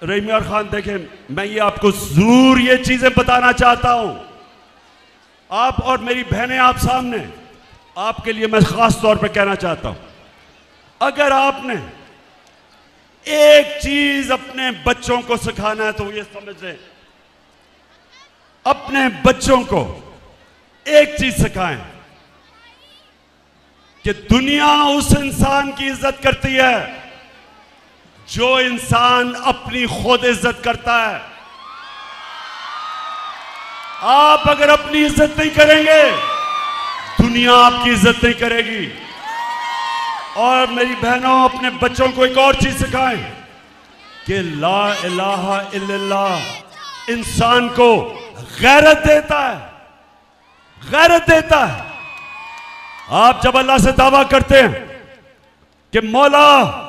रहीम खान देखें, मैं ये आपको जरूर ये चीजें बताना चाहता हूं, आप और मेरी बहनें आप सामने, आपके लिए मैं खास तौर पे कहना चाहता हूं, अगर आपने एक चीज अपने बच्चों को सिखाना है तो ये समझ लें, अपने बच्चों को एक चीज सिखाएं कि दुनिया उस इंसान की इज्जत करती है जो इंसान अपनी खुद इज्जत करता है। आप अगर अपनी इज्जत नहीं करेंगे, दुनिया आपकी इज्जत नहीं करेगी। और मेरी बहनों, अपने बच्चों को एक और चीज सिखाएं कि ला इलाहा इल्लल्लाह इंसान को गैरत देता है, गैरत देता है। आप जब अल्लाह से दावा करते हैं कि मौला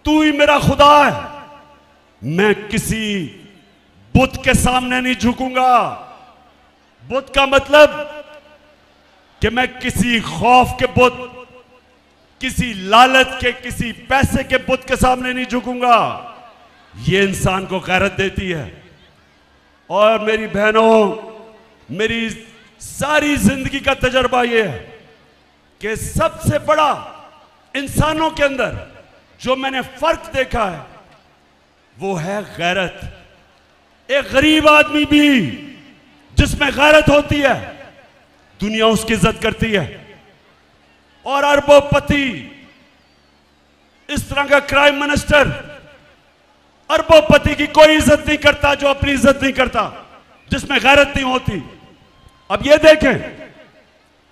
तू ही मेरा खुदा है, मैं किसी बुत के सामने नहीं झुकूंगा। बुत का मतलब कि मैं किसी खौफ के बुत, किसी लालच के, किसी पैसे के बुत के सामने नहीं झुकूंगा। यह इंसान को गैरत देती है। और मेरी बहनों, मेरी सारी जिंदगी का तजर्बा यह है कि सबसे बड़ा इंसानों के अंदर जो मैंने फर्क देखा है वो है गैरत। एक गरीब आदमी भी जिसमें गैरत होती है, दुनिया उसकी इज्जत करती है। और अरबोपति, इस तरह का क्राइम मिनिस्टर, अरबोपति की कोई इज्जत नहीं करता जो अपनी इज्जत नहीं करता, जिसमें गैरत नहीं होती। अब ये देखें,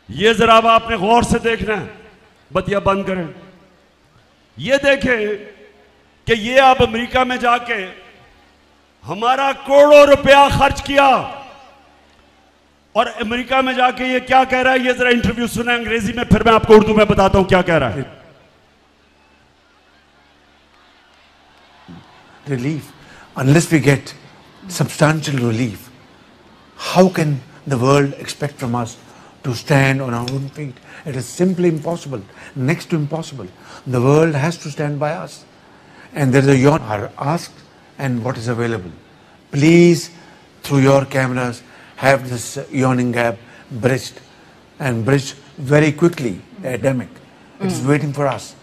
ये जरा आपने गौर से देखना है, बतिया बंद करें। ये देखें कि ये अब अमेरिका में जाके हमारा करोड़ों रुपया खर्च किया और अमेरिका में जाके ये क्या कह रहा है, ये जरा इंटरव्यू सुना अंग्रेजी में, फिर मैं आपको उर्दू में बताता हूं क्या कह रहा है। Relief, unless we get substantial relief, how can the world expect from us to stand on our own feet? It is simply impossible, next to impossible. The world has to stand by us. And there is a yawn are asked and what is available. Please, through your cameras, have this yawning gap bridged, and bridged very quickly. The epidemic. It is waiting for us.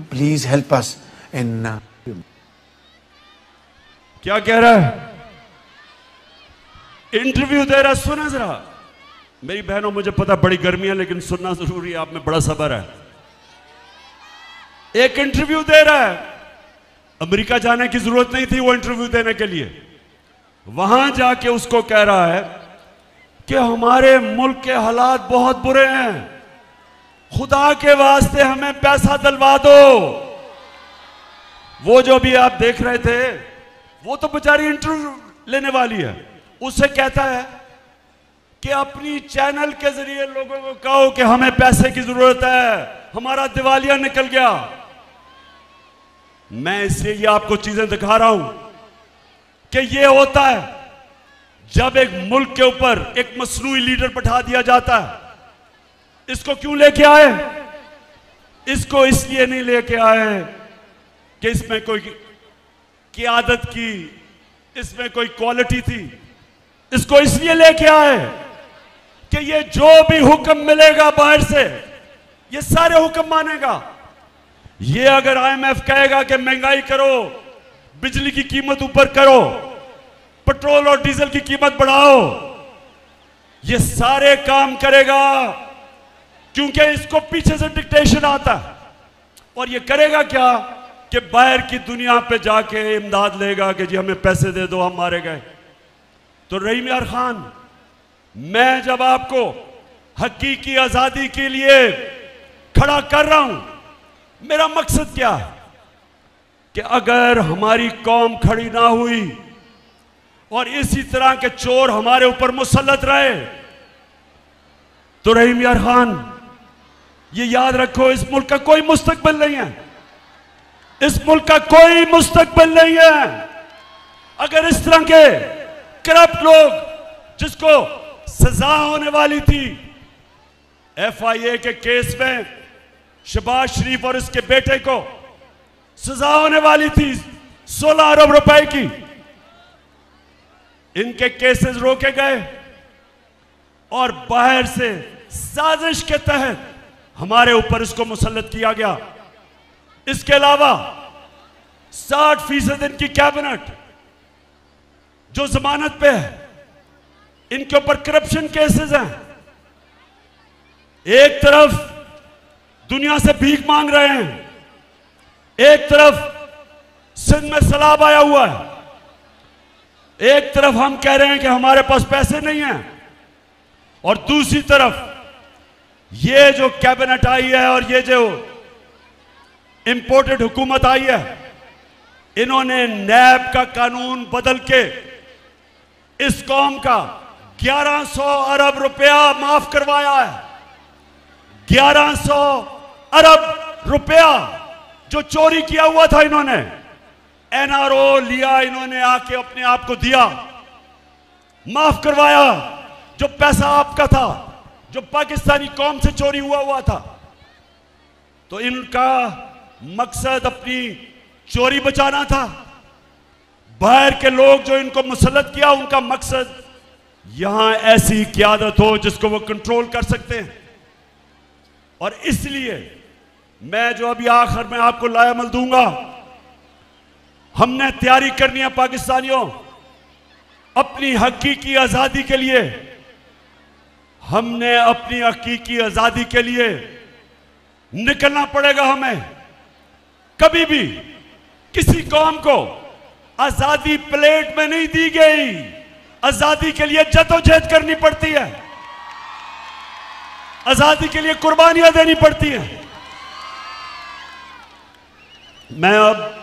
Please help us in... क्या कह रहा है? Interview दे रहा, सुना जरा। मेरी बहनों, मुझे पता बड़ी गर्मी है लेकिन सुनना जरूरी है, आप में बड़ा सब्र है। एक इंटरव्यू दे रहा है, अमेरिका जाने की जरूरत नहीं थी वो इंटरव्यू देने के लिए। वहां जाके उसको कह रहा है कि हमारे मुल्क के हालात बहुत बुरे हैं, खुदा के वास्ते हमें पैसा दिलवा दो। वो जो भी आप देख रहे थे, वो तो बेचारी इंटरव्यू लेने वाली है, उससे कहता है कि अपनी चैनल के जरिए लोगों को कहो कि हमें पैसे की जरूरत है, हमारा दिवालिया निकल गया। मैं इसलिए ये आपको चीजें दिखा रहा हूं कि ये होता है जब एक मुल्क के ऊपर एक मसनूई लीडर बैठा दिया जाता है। इसको क्यों लेके आए? इसको इसलिए नहीं लेके आए कि इसमें कोई क़ियादत की, इसमें कोई क्वालिटी थी। इसको इसलिए लेके आए कि ये जो भी हुक्म मिलेगा बाहर से, ये सारे हुक्म मानेगा। ये अगर IMF कहेगा कि महंगाई करो, बिजली की कीमत ऊपर करो, पेट्रोल और डीजल की कीमत बढ़ाओ, ये सारे काम करेगा, क्योंकि इसको पीछे से डिक्टेशन आता है। और ये करेगा क्या कि बाहर की दुनिया पे जाके इमदाद लेगा कि जी हमें पैसे दे दो, हम मारे गए। तो रहीम यार खान, मैं जब आपको हकीकी आजादी के लिए खड़ा कर रहा हूं, मेरा मकसद क्या है कि अगर हमारी कौम खड़ी ना हुई और इसी तरह के चोर हमारे ऊपर मुसल्लत रहे, तो रहीम यार खान ये याद रखो, इस मुल्क का कोई मुस्तकबिल नहीं है, इस मुल्क का कोई मुस्तकबिल नहीं है। अगर इस तरह के करप्ट लोग, जिसको सजा होने वाली थी FIA के केस में, शहबाज शरीफ और उसके बेटे को सजा होने वाली थी, 16 अरब रुपए की। इनके केसेस रोके गए और बाहर से साजिश के तहत हमारे ऊपर इसको मुसल्लत किया गया। इसके अलावा 60% इनकी कैबिनेट जो जमानत पे है, इनके ऊपर करप्शन केसेस हैं। एक तरफ दुनिया से भीख मांग रहे हैं, एक तरफ सिंध में सैलाब आया हुआ है, एक तरफ हम कह रहे हैं कि हमारे पास पैसे नहीं हैं, और दूसरी तरफ ये जो कैबिनेट आई है और ये जो इंपोर्टेड हुकूमत आई है, इन्होंने नैब का कानून बदल के इस कौम का 1100 अरब रुपया माफ करवाया है। 1100 अरब रुपया जो चोरी किया हुआ था, इन्होंने एनआरओ लिया, इन्होंने आके अपने आप को दिया, माफ करवाया। जो पैसा आपका था, जो पाकिस्तानी कौम से चोरी हुआ था, तो इनका मकसद अपनी चोरी बचाना था। बाहर के लोग जो इनको मुसल्लत किया, उनका मकसद यहां ऐसी क़यादत हो जिसको वो कंट्रोल कर सकते हैं। और इसलिए मैं जो अभी आखिर में आपको लायामल दूंगा, हमने तैयारी करनी है पाकिस्तानियों अपनी हकीकी आजादी के लिए। हमने अपनी हकीकी आजादी के लिए निकलना पड़ेगा। हमें कभी भी किसी कौम को आजादी प्लेट में नहीं दी गई, आजादी के लिए जद्दोजहद करनी पड़ती है, आजादी के लिए कुर्बानियां देनी पड़ती हैं। मैं अब